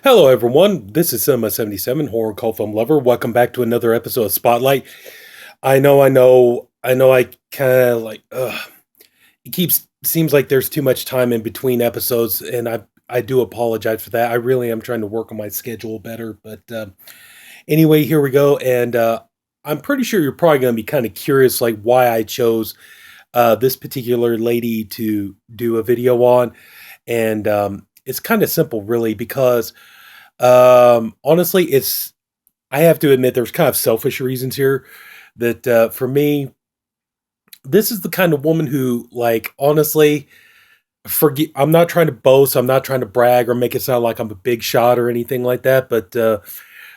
Hello, everyone. This is Sinema77, horror cult film lover. Welcome back to another episode of Spotlight. I kind of it keeps seems like there's too much time in between episodes, and I do apologize for that. I really am trying to work on my schedule better, but anyway, here we go. And I'm pretty sure you're probably going to be kind of curious, like why I chose this particular lady to do a video on, and it's kind of simple, really, because honestly, I have to admit there's kind of selfish reasons here that for me, this is the kind of woman who, like, honestly, forget. I'm not trying to boast. I'm not trying to brag or make it sound like I'm a big shot or anything like that. But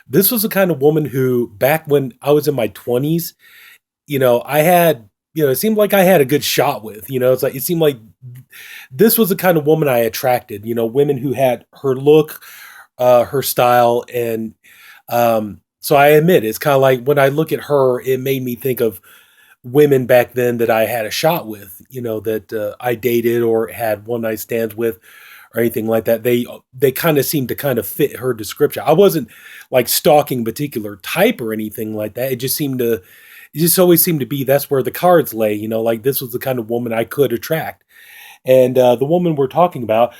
this was the kind of woman who, back when I was in my 20s, I had, it seemed like I had a good shot with. It's like it seemed like this was the kind of woman I attracted. Women who had her look, her style, and so I admit it's kind of like when I look at her, it made me think of women back then that I had a shot with, that I dated or had one night stands with or anything like that. They kind of seemed to kind of fit her description. I wasn't like stalking a particular type or anything like that. It just always seemed to be that's where the cards lay, like this was the kind of woman I could attract. And the woman we're talking about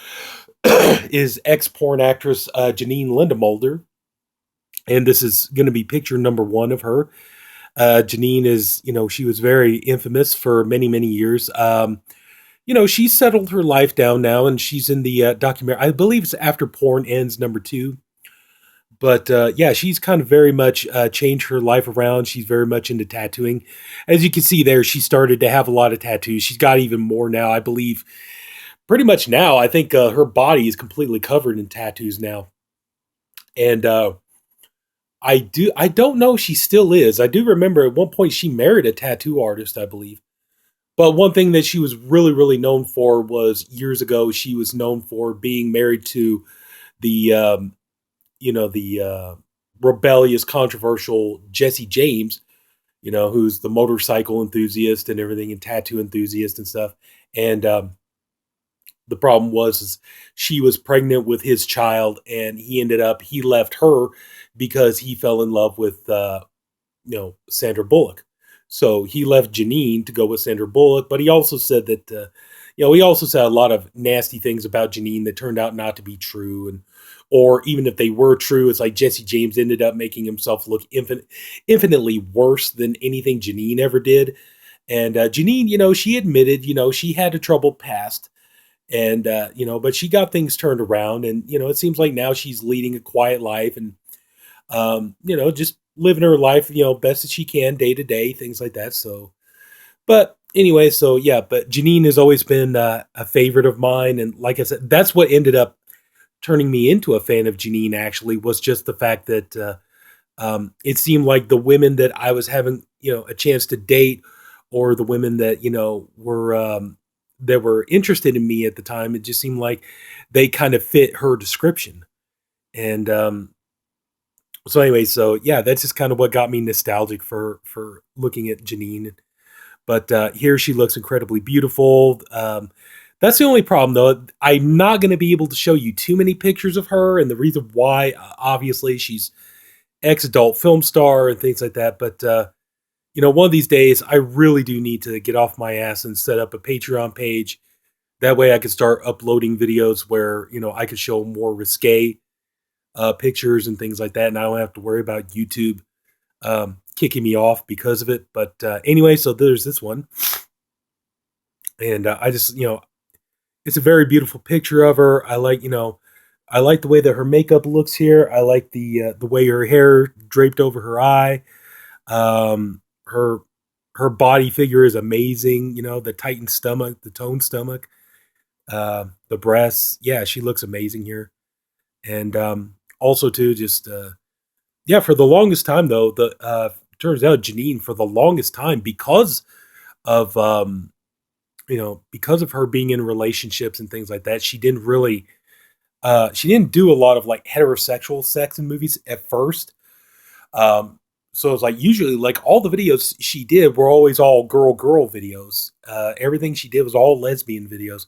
is ex-porn actress Janine Lindemulder, and this is going to be picture number one of her. Janine is, she was very infamous for many, many years. She settled her life down now, and she's in the documentary. I believe it's After Porn Ends number two. But yeah, she's kind of very much changed her life around. She's very much into tattooing. As you can see there, she started to have a lot of tattoos. She's got even more now, I believe. Pretty much now, I think her body is completely covered in tattoos now. And I don't know if she still is. I do remember at one point she married a tattoo artist, I believe. But one thing that she was really, really known for was years ago, she was known for being married to the, the rebellious, controversial Jesse James, who's the motorcycle enthusiast and everything and tattoo enthusiast and stuff. And the problem was is she was pregnant with his child, and he left her because he fell in love with Sandra Bullock. So he left Janine to go with Sandra Bullock, but he also said that he also said a lot of nasty things about Janine that turned out not to be true, and or even if they were true, it's like Jesse James ended up making himself look infinitely worse than anything Janine ever did. And Janine, she admitted, she had a troubled past, and but she got things turned around, and it seems like now she's leading a quiet life, and just living her life, best as she can day to day, things like that. So, but anyway, so yeah, but Janine has always been a favorite of mine, and like I said, that's what ended up turning me into a fan of Janine. Actually, was just the fact that it seemed like the women that I was having, a chance to date, or the women that were that were interested in me at the time, it just seemed like they kind of fit her description. And so anyway, so yeah, that's just kind of what got me nostalgic for looking at Janine. But here she looks incredibly beautiful. That's the only problem, though. I'm not going to be able to show you too many pictures of her, and the reason why, obviously, she's ex-adult film star and things like that. But one of these days, I really do need to get off my ass and set up a Patreon page. That way, I can start uploading videos where I could show more risque pictures and things like that, and I don't have to worry about YouTube kicking me off because of it. But anyway, so there's this one, and I just it's a very beautiful picture of her. I like the way that her makeup looks here. I like the way her hair draped over her eye. Her body figure is amazing. The tightened stomach, the toned stomach, the breasts. Yeah, she looks amazing here. And also too, just yeah, for the longest time though, the turns out Janine, for the longest time, because of because of her being in relationships and things like that, she didn't do a lot of like heterosexual sex in movies at first. So it's like usually like all the videos she did were always all girl videos. Everything she did was all lesbian videos.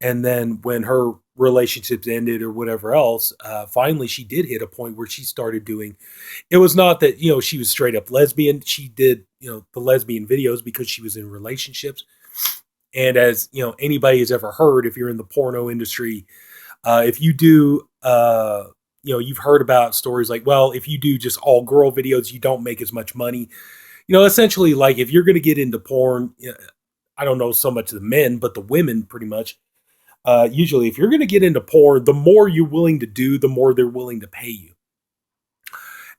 And then when her relationships ended or whatever else, finally she did hit a point where she started doing. It was not that she was straight up lesbian. She did the lesbian videos because she was in relationships. And as anybody has ever heard, if you're in the porno industry, if you do, you've heard about stories like, well, if you do just all girl videos, you don't make as much money. Essentially, like if you're going to get into porn, I don't know so much the men, but the women pretty much. Usually, if you're going to get into porn, the more you're willing to do, the more they're willing to pay you.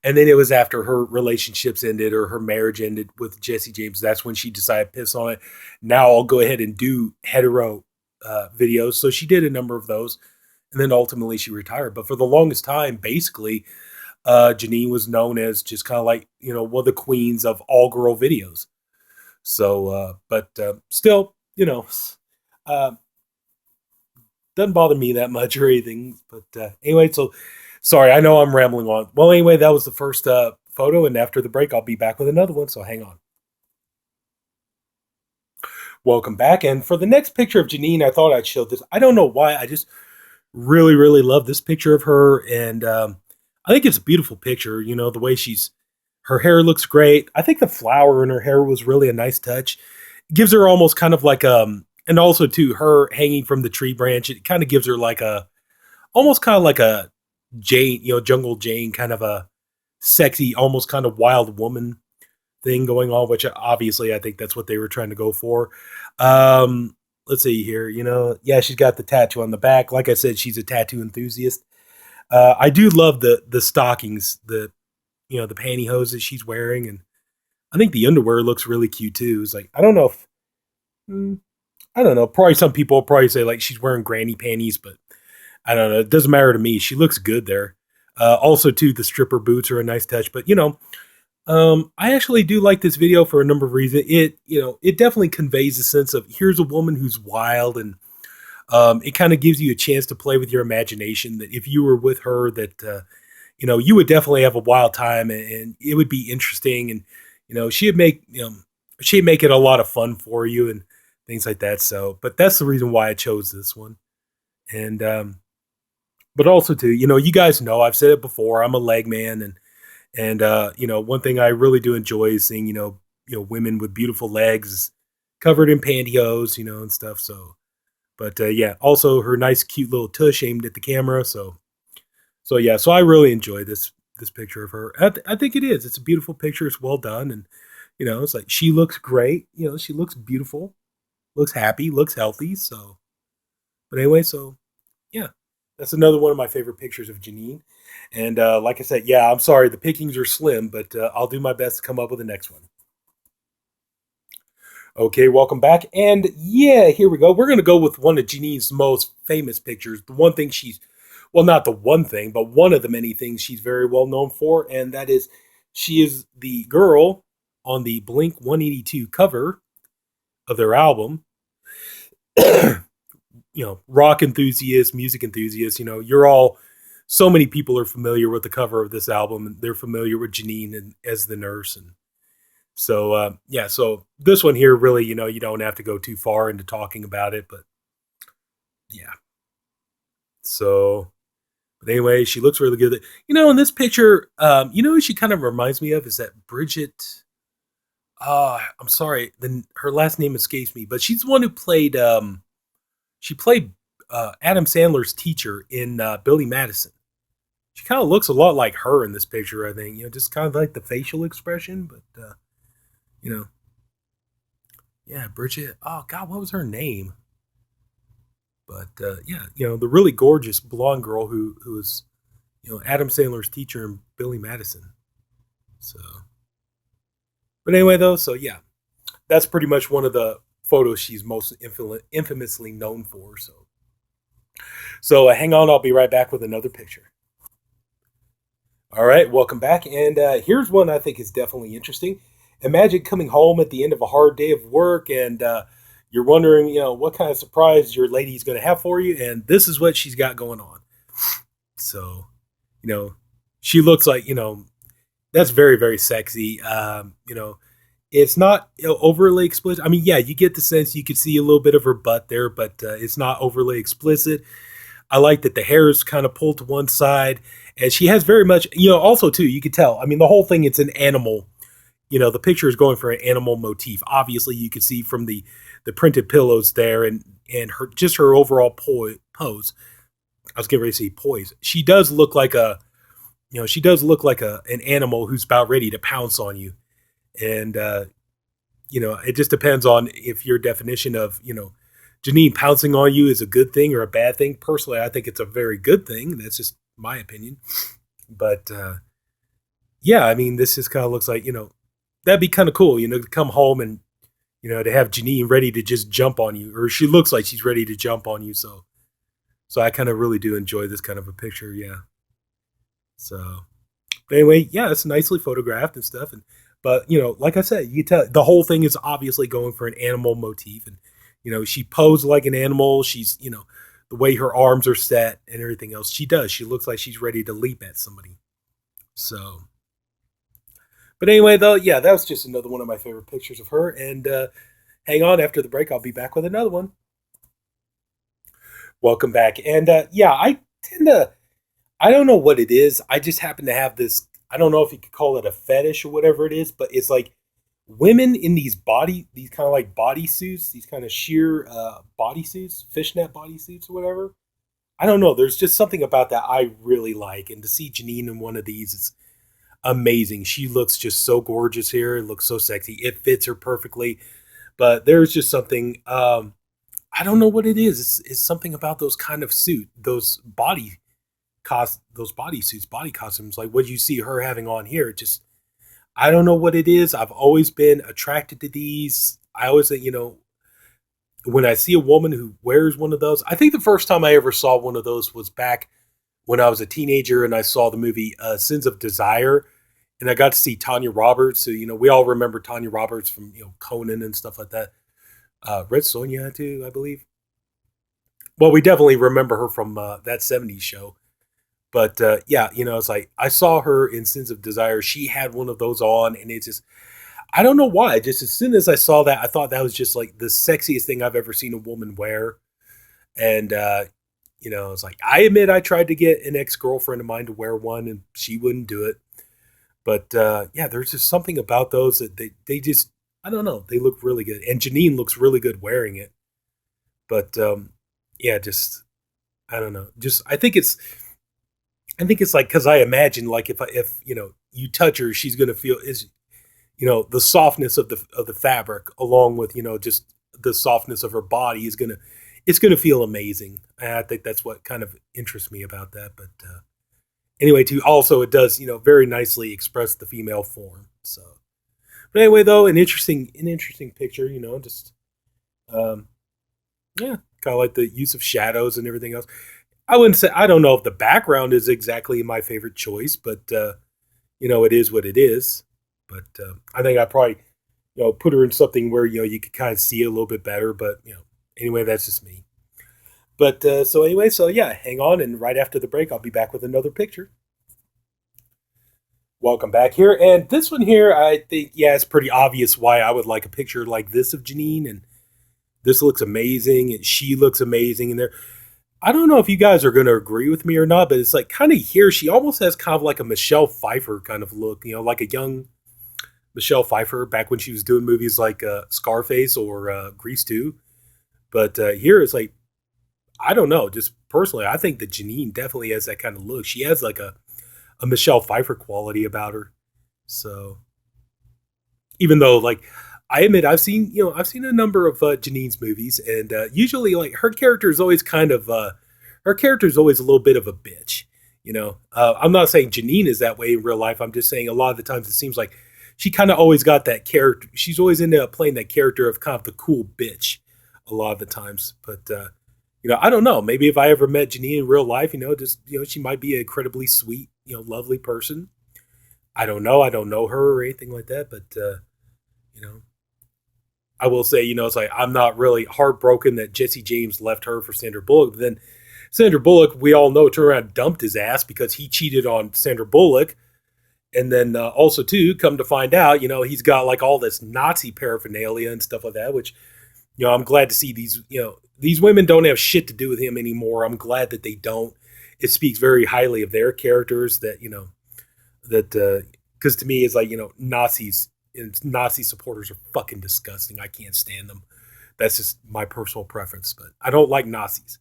And then it was after her relationships ended or her marriage ended with Jesse James. That's when she decided, piss on it. Now I'll go ahead and do hetero videos. So she did a number of those. And then ultimately she retired. But for the longest time, basically, Janine was known as just kind of like, one of the queens of all girl videos. So, but still, uh, doesn't bother me that much or anything. But anyway, so sorry, I know I'm rambling on. Well, anyway, that was the first photo. And after the break, I'll be back with another one. So hang on. Welcome back. And for the next picture of Janine, I thought I'd show this. I don't know why. I just really, really love this picture of her. And I think it's a beautiful picture. The way her hair looks great. I think the flower in her hair was really a nice touch. It gives her almost kind of like, and also to her hanging from the tree branch, it kind of gives her like almost kind of like a Jane, Jungle Jane, kind of a sexy, almost kind of wild woman thing going on, which obviously I think that's what they were trying to go for. Let's see here, yeah, she's got the tattoo on the back. Like I said, she's a tattoo enthusiast. I do love the stockings, the pantyhose that she's wearing, and I think the underwear looks really cute too. It's like I don't know if I don't know. Probably some people will probably say like she's wearing granny panties, but I don't know. It doesn't matter to me. She looks good there. Also, too, the stripper boots are a nice touch. But I actually do like this video for a number of reasons. It definitely conveys a sense of here's a woman who's wild, and it kind of gives you a chance to play with your imagination. That if you were with her, that you would definitely have a wild time, and it would be interesting, and she'd make it a lot of fun for you and things like that. So, but that's the reason why I chose this one, and but also too, you guys know I've said it before. I'm a leg man, and one thing I really do enjoy is seeing women with beautiful legs covered in pantyhose, and stuff. So, but yeah, also her nice, cute little tush aimed at the camera. So yeah, so I really enjoy this picture of her. I think it is. It's a beautiful picture. It's well done, and it's like she looks great. She looks beautiful, looks happy, looks healthy. So, but anyway, so yeah, that's another one of my favorite pictures of Janine. And like I said, yeah, I'm sorry the pickings are slim, but I'll do my best to come up with the next one. Okay, welcome back. And yeah, here we go. We're going to go with one of Janine's most famous pictures. The one thing well, not the one thing, but one of the many things she's very well known for. And that is she is the girl on the Blink 182 cover of their album. Rock enthusiasts, music enthusiasts, so many people are familiar with the cover of this album, and they're familiar with Janine and as the nurse. And so, yeah, so this one here, really, you don't have to go too far into talking about it, but yeah. So, but anyway, she looks really good. In this picture, who she kind of reminds me of is that Bridget. I'm sorry, her last name escapes me, but she's the one who played. She played Adam Sandler's teacher in Billy Madison. She kind of looks a lot like her in this picture, I think. Just kind of like the facial expression, but yeah, Bridget. Oh God, what was her name? But yeah, the really gorgeous blonde girl who was Adam Sandler's teacher in Billy Madison. So, but anyway, though, so yeah, that's pretty much one of the photos she's most infamously known for. So hang on, I'll be right back with another picture. All right, welcome back, and here's one I think is definitely interesting. Imagine coming home at the end of a hard day of work, and you're wondering, what kind of surprise your lady's going to have for you, and this is what she's got going on. So, she looks like, that's very, very sexy. It's not overly explicit. I mean, yeah, you get the sense you could see a little bit of her butt there, but it's not overly explicit. I like that the hair is kind of pulled to one side, and she has very much, also too, you could tell. I mean, the whole thing, it's an animal. The picture is going for an animal motif. Obviously, you can see from the printed pillows there, and her overall pose. I was getting ready to say poise. She does look like an animal who's about ready to pounce on you, and it just depends on if your definition of Janine pouncing on you is a good thing or a bad thing. Personally, I think it's a very good thing. That's just my opinion. But yeah, I mean, this just kind of looks like that'd be kind of cool, to come home and to have Janine ready to just jump on you, or she looks like she's ready to jump on you. So I kind of really do enjoy this kind of a picture. Yeah. So, but anyway, yeah, it's nicely photographed and stuff. But like I said, you tell the whole thing is obviously going for an animal motif, and she posed like an animal. She's the way her arms are set and everything else. She does. She looks like she's ready to leap at somebody. So, but anyway, though, yeah, that was just another one of my favorite pictures of her. And hang on, after the break, I'll be back with another one. Welcome back. And yeah, I don't know what it is. I just happen to have this, I don't know if you could call it a fetish or whatever it is, but it's like women in these kind of like bodysuits, these kind of sheer bodysuits, fishnet bodysuits or whatever. I don't know. There's just something about that I really like. And to see Janine in one of these is amazing. She looks just so gorgeous here. It looks so sexy. It fits her perfectly. But there's just something, I don't know what it is. It's something about those kind of those bodysuits, body costumes, like what you see her having on here. Just, I don't know what it is. I've always been attracted to these. I always think, when I see a woman who wears one of those, I think the first time I ever saw one of those was back when I was a teenager and I saw the movie Sins of Desire. And I got to see Tanya Roberts. So, we all remember Tanya Roberts from, Conan and stuff like that. Red Sonja too, I believe. Well, we definitely remember her from that 70s show. But yeah, it's like I saw her in Sins of Desire. She had one of those on, and it just, I don't know why. Just as soon as I saw that, I thought that was just like the sexiest thing I've ever seen a woman wear. And, it's like, I admit I tried to get an ex girlfriend of mine to wear one, and she wouldn't do it. But yeah, there's just something about those that they just, I don't know, they look really good. And Janine looks really good wearing it. But yeah, just, I don't know. Just, I think it's like, because I imagine like if you touch her, she's gonna feel is the softness of the fabric along with just the softness of her body is gonna it's gonna feel amazing. And I think that's what kind of interests me about that. But anyway, too, also it does very nicely express the female form. So, but anyway, though, an interesting picture. Just um, yeah, kind of like the use of shadows and everything else. I wouldn't say, I don't know if the background is exactly my favorite choice, but it is what it is. But I think I probably put her in something where you could kind of see it a little bit better. But anyway, that's just me. But so anyway, so yeah, hang on, and right after the break, I'll be back with another picture. Welcome back here, and this one here, I think, yeah, it's pretty obvious why I would like a picture like this of Janine, and this looks amazing, and she looks amazing in there. I don't know if you guys are going to agree with me or not, but it's like kind of here, she almost has kind of like a Michelle Pfeiffer kind of look, like a young Michelle Pfeiffer back when she was doing movies like Scarface or Grease 2. But here it's like, I don't know, just personally, I think that Janine definitely has that kind of look. She has like a Michelle Pfeiffer quality about her. So even though like, I admit I've seen a number of Janine's movies, and usually like her character is always her character is always a little bit of a bitch. I'm not saying Janine is that way in real life. I'm just saying a lot of the times it seems like she kind of always got that character. She's always into playing that character of kind of the cool bitch a lot of the times. But I don't know. Maybe if I ever met Janine in real life, just she might be an incredibly sweet, lovely person. I don't know. I don't know her or anything like that, but you know. I will say, it's like I'm not really heartbroken that Jesse James left her for Sandra Bullock. But then Sandra Bullock, we all know, turned around and dumped his ass because he cheated on Sandra Bullock. And then also too, come to find out, he's got like all this Nazi paraphernalia and stuff like that, which I'm glad to see these women don't have shit to do with him anymore. I'm glad that they don't. It speaks very highly of their characters that that because to me it's like Nazis and Nazi supporters are fucking disgusting. I can't stand them. That's just my personal preference, but I don't like Nazis.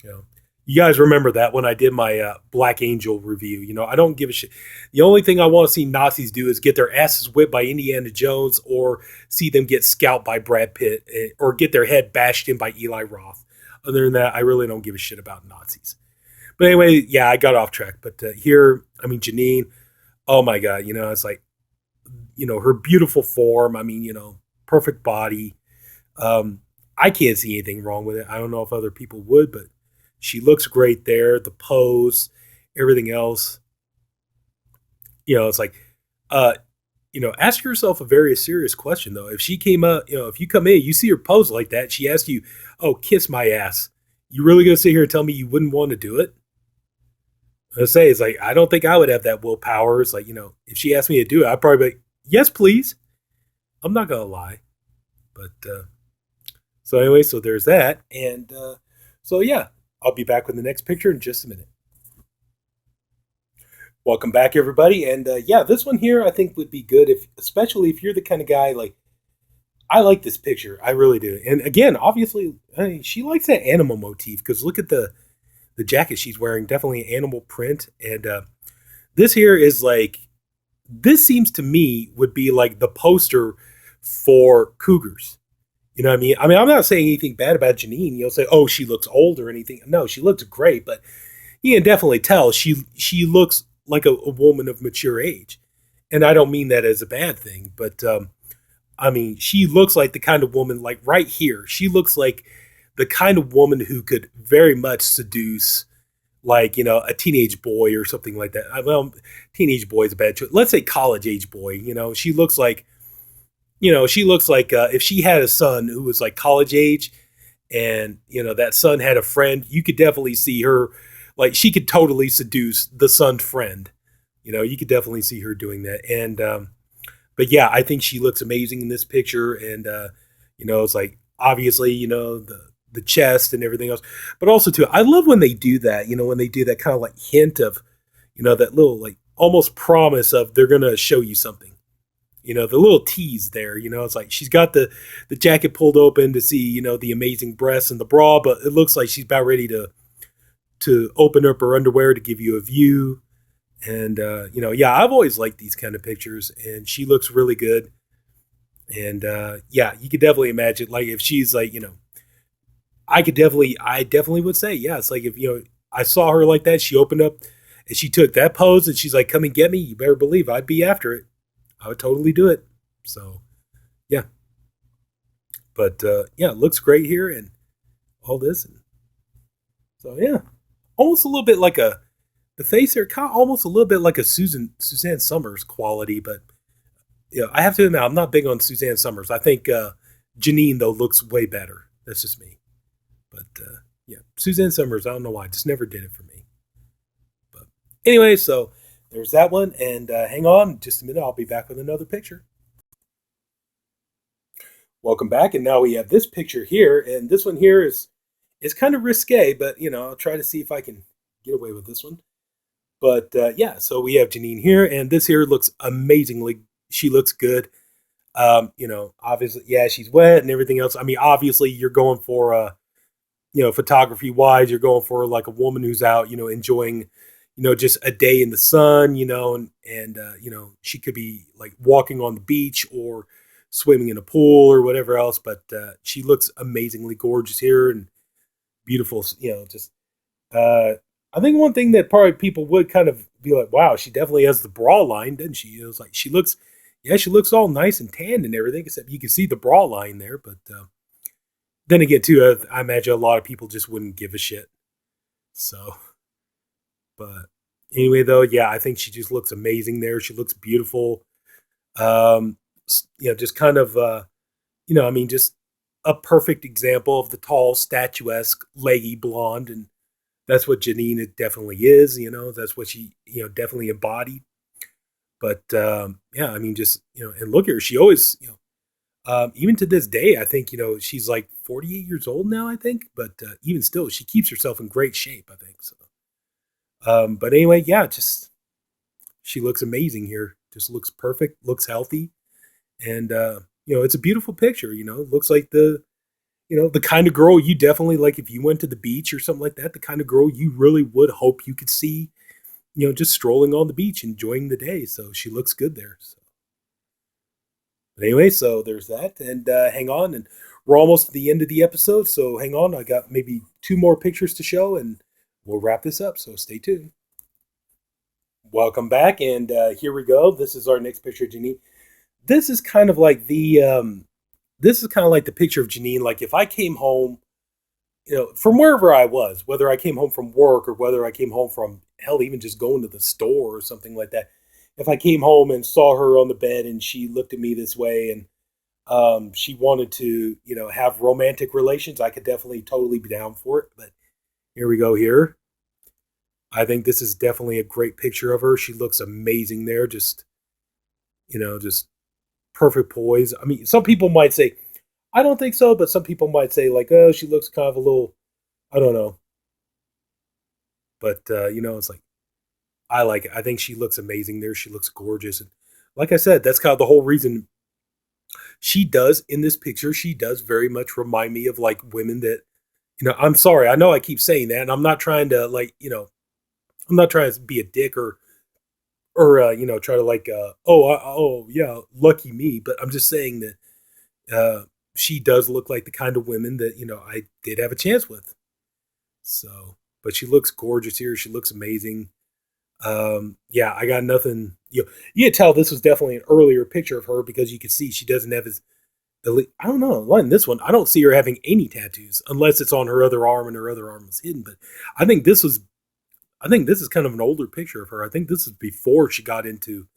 You know, you guys remember that when I did my Black Angel review. I don't give a shit. The only thing I want to see Nazis do is get their asses whipped by Indiana Jones, or see them get scalped by Brad Pitt, or get their head bashed in by Eli Roth. Other than that, I really don't give a shit about Nazis. But anyway, yeah, I got off track. But here, I mean, Janine, oh my God, it's like, her beautiful form. I mean, perfect body. I can't see anything wrong with it. I don't know if other people would, but she looks great there. The pose, everything else. It's like, ask yourself a very serious question though. If she came up, if you come in, you see her pose like that, she asks you, "Oh, kiss my ass." You really gonna sit here and tell me you wouldn't want to do it? I say it's like I don't think I would have that willpower. It's like if she asked me to do it, I'd probably be like, "Yes, please." I'm not gonna lie, but so anyway, so there's that, and so yeah, I'll be back with the next picture in just a minute. Welcome back, everybody, and yeah, this one here I think would be good if, especially if you're the kind of guy like I like this picture, I really do. And again, obviously, I mean, she likes that animal motif because look at the jacket she's wearing, definitely animal print, and this here is like this seems to me would be like the poster for cougars. You know what I mean? I mean, I'm not saying anything bad about Janine. You'll say, "Oh, she looks old" or anything. No, she looks great, but you can definitely tell she looks like a woman of mature age, and I don't mean that as a bad thing, but I mean she looks like the kind of woman like right here. She looks like the kind of woman who could very much seduce like a teenage boy or something like that. Well, teenage boy is a bad choice. Let's say college age boy. She looks like she looks like if she had a son who was like college age, and that son had a friend, you could definitely see her like she could totally seduce the son's friend. You could definitely see her doing that. And but yeah, I think she looks amazing in this picture. And it's like obviously the chest and everything else, but also too, I love when they do that. When they do that kind of like hint of that little like almost promise of they're gonna show you something. The little tease there. It's like she's got the jacket pulled open to see the amazing breasts and the bra, but it looks like she's about ready to open up her underwear to give you a view. And yeah, I've always liked these kind of pictures, and she looks really good. And yeah, you could definitely imagine like if she's like I definitely would say yeah. It's like if I saw her like that, she opened up and she took that pose, and she's like, "Come and get me." You better believe I'd be after it. I would totally do it. So yeah, but yeah, it looks great here and all this. And so yeah, almost a little bit like the face there, kind of almost a little bit like a Suzanne Summers quality. But I have to admit, I'm not big on Suzanne Summers. I think Janine though looks way better. That's just me. But yeah, Suzanne Summers, I don't know why, just never did it for me. But anyway, so there's that one, and hang on just a minute. I'll be back with another picture. Welcome back, and now we have this picture here, and this one here is kind of risque, but I'll try to see if I can get away with this one. But yeah, so we have Janine here, and this here looks amazingly. She looks good. Obviously, yeah, she's wet and everything else. I mean, obviously, you're going for photography wise, you're going for like a woman who's out, enjoying, just a day in the sun, and she could be like walking on the beach or swimming in a pool or whatever else. But she looks amazingly gorgeous here and beautiful, just I think one thing that probably people would kind of be like, wow, she definitely has the bra line, doesn't she? It was like she looks, yeah, she looks all nice and tan and everything, except you can see the bra line there. But then again, too, I imagine a lot of people just wouldn't give a shit. So, but anyway, though, yeah, I think she just looks amazing there. She looks beautiful. Um, just kind of, I mean, just a perfect example of the tall, statuesque, leggy blonde, and that's what Janine definitely is. That's what she, definitely embodied. But yeah, I mean, just and look at her. She always, even to this day, I think she's like 48 years old now. I think, but even still, she keeps herself in great shape. I think so. But anyway, yeah, just she looks amazing here. Just looks perfect. Looks healthy, and it's a beautiful picture. It looks like the kind of girl you definitely like if you went to the beach or something like that. The kind of girl you really would hope you could see. Just strolling on the beach, enjoying the day. So she looks good there. So. But anyway, so there's that, and hang on, and we're almost at the end of the episode. So hang on, I got maybe two more pictures to show, and we'll wrap this up. So stay tuned. Welcome back, and here we go. This is our next picture, Janine. This is kind of like the picture of Janine. Like if I came home, from wherever I was, whether I came home from work or whether I came home from hell, even just going to the store or something like that. If I came home and saw her on the bed and she looked at me this way and she wanted to, have romantic relations, I could definitely totally be down for it. But here we go here. I think this is definitely a great picture of her. She looks amazing there. Just perfect poise. I mean, some people might say, I don't think so, but some people might say like, oh, she looks kind of a little, I don't know. But, it's like, I like it. I think she looks amazing there. She looks gorgeous. And like I said, that's kind of the whole reason she does in this picture. She does very much remind me of like women that, I'm sorry. I know I keep saying that and I'm not trying to like, I'm not trying to be a dick or try to like, oh yeah, lucky me. But I'm just saying that, she does look like the kind of women that, I did have a chance with. So, but she looks gorgeous here. She looks amazing. Yeah, I got nothing. You can tell this was definitely an earlier picture of her because you can see she doesn't have I don't know. Like in this one, I don't see her having any tattoos unless it's on her other arm and her other arm is hidden. But I think this was, I think this is kind of an older picture of her. I think this is before she got into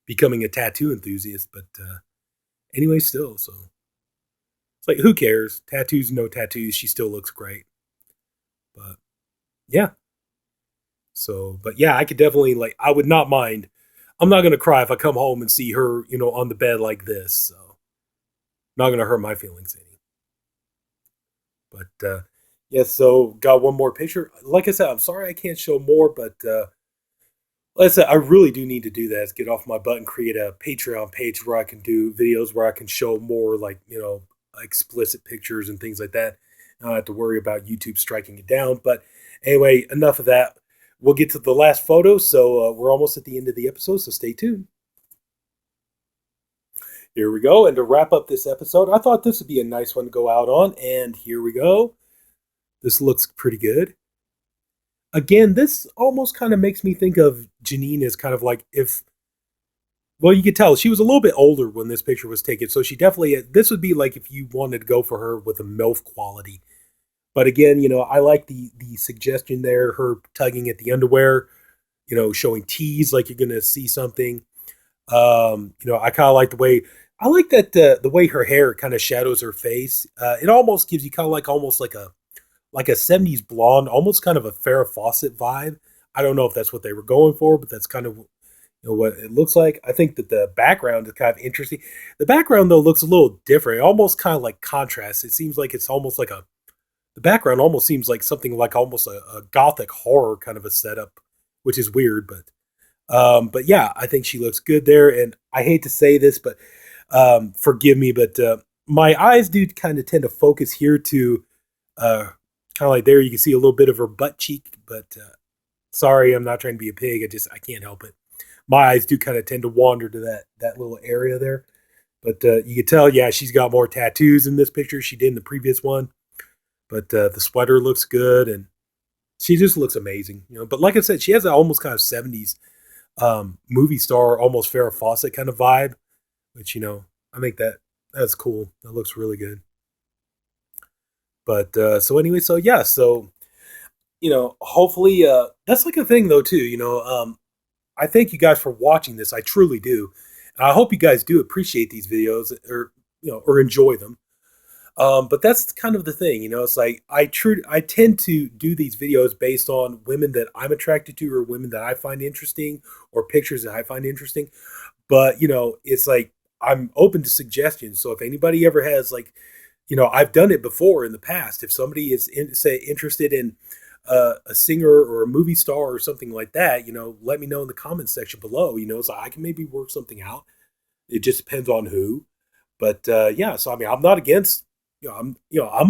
becoming a tattoo enthusiast. But anyway, still, so it's like who cares? Tattoos, no tattoos. She still looks great. But yeah, so, but yeah, I could definitely like. I would not mind. I'm not gonna cry if I come home and see her, on the bed like this. So, not gonna hurt my feelings any. But yeah, so got one more picture. Like I said, I'm sorry I can't show more, but like I said, I really do need to do that. Is get off my butt and create a Patreon page where I can do videos where I can show more like explicit pictures and things like that. I don't have to worry about YouTube striking it down. But anyway, enough of that. We'll get to the last photo. So we're almost at the end of the episode. So stay tuned. Here we go. And to wrap up this episode, I thought this would be a nice one to go out on. And here we go. This looks pretty good. Again, this almost kind of makes me think of Janine as kind of like if, well, you could tell she was a little bit older when this picture was taken. So she definitely, this would be like if you wanted to go for her with a MILF quality. But again, I like the suggestion there, her tugging at the underwear, showing tease like you're going to see something. I kind of like the way, I like that the way her hair kind of shadows her face. It almost gives you kind of like almost like a 70s blonde, almost kind of a Farrah Fawcett vibe. I don't know if that's what they were going for, but that's kind of what it looks like. I think that the background is kind of interesting. The background though looks a little different. It almost kind of like contrast. It seems like it's almost like the background almost seems like something like almost a gothic horror kind of a setup, which is weird, but yeah, I think she looks good there. And I hate to say this, but forgive me, but my eyes do kind of tend to focus here to kind of like there. You can see a little bit of her butt cheek, but sorry, I'm not trying to be a pig. I can't help it. My eyes do kind of tend to wander to that little area there. But you can tell, yeah, she's got more tattoos in this picture she did in the previous one. But the sweater looks good, and she just looks amazing. But like I said, she has that almost kind of 70s movie star, almost Farrah Fawcett kind of vibe, which I think that's cool. That looks really good. But so anyway, so yeah, so hopefully that's like a thing though too. I thank you guys for watching this. I truly do. And I hope you guys do appreciate these videos or or enjoy them. But that's kind of the thing, it's like I tend to do these videos based on women that I'm attracted to or women that I find interesting or pictures that I find interesting. But, it's like I'm open to suggestions. So if anybody ever has like, I've done it before in the past. If somebody is say interested in a singer or a movie star or something like that, let me know in the comments section below, so I can maybe work something out. It just depends on who. But yeah, so I mean, I'm not against. I'm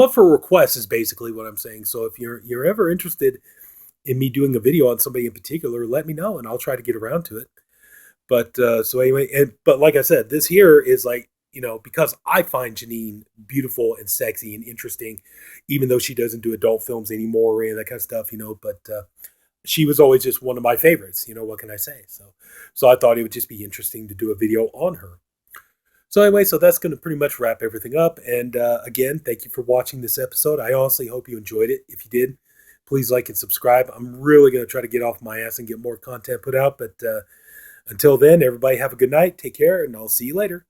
up for requests is basically what I'm saying. So if you're ever interested in me doing a video on somebody in particular, let me know and I'll try to get around to it. But so anyway, but like I said, this here is like, because I find Janine beautiful and sexy and interesting, even though she doesn't do adult films anymore or any of that kind of stuff, But she was always just one of my favorites. What can I say? So I thought it would just be interesting to do a video on her. So anyway, so that's going to pretty much wrap everything up. And again, thank you for watching this episode. I honestly hope you enjoyed it. If you did, please like and subscribe. I'm really going to try to get off my ass and get more content put out. But until then, everybody have a good night. Take care, and I'll see you later.